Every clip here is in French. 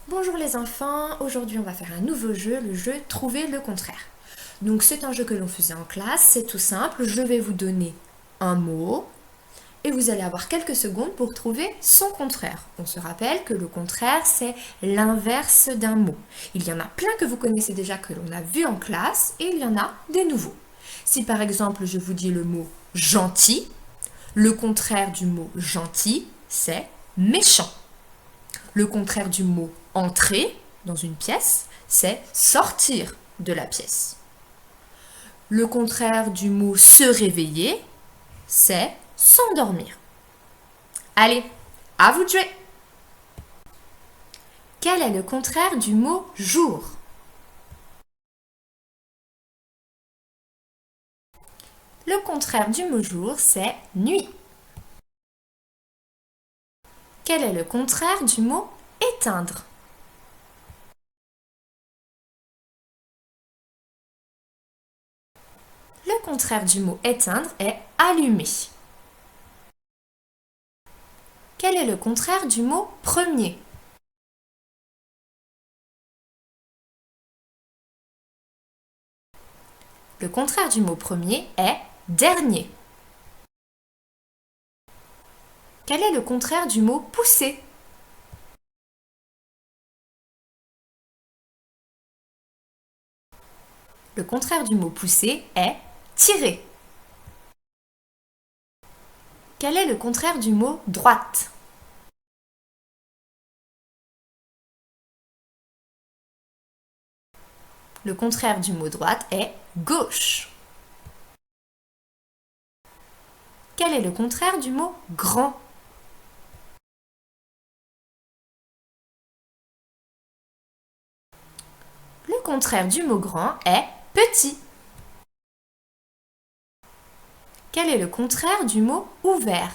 Bonjour les enfants, aujourd'hui on va faire un nouveau jeu, le jeu Trouver le contraire. Donc c'est un jeu que l'on faisait en classe, c'est tout simple, je vais vous donner un mot et vous allez avoir quelques secondes pour trouver son contraire. On se rappelle que le contraire c'est l'inverse d'un mot. Il y en a plein que vous connaissez déjà que l'on a vu en classe et il y en a des nouveaux. Si par exemple je vous dis le mot gentil, le contraire du mot gentil c'est méchant. Le contraire du mot entrer dans une pièce, c'est sortir de la pièce. Le contraire du mot se réveiller, c'est s'endormir. Allez, à vous de jouer. Quel est le contraire du mot jour? Le contraire du mot jour, c'est nuit. Quel est le contraire du mot éteindre? Le contraire du mot éteindre est allumer. Quel est le contraire du mot premier? Le contraire du mot premier est dernier. Quel est le contraire du mot pousser? Le contraire du mot pousser est tirer. Quel est le contraire du mot droite? Le contraire du mot droite est gauche. Quel est le contraire du mot grand? Le contraire du mot grand est petit. Quel est le contraire du mot ouvert?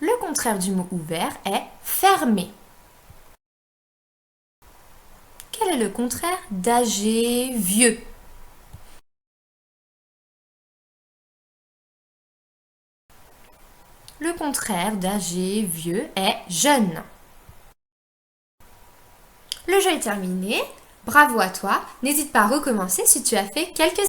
Le contraire du mot ouvert est fermé. Quel est le contraire d'âgé, vieux? Le contraire d'âgé, vieux est jeune. Le jeu est terminé. Bravo à toi. N'hésite pas à recommencer si tu as fait quelques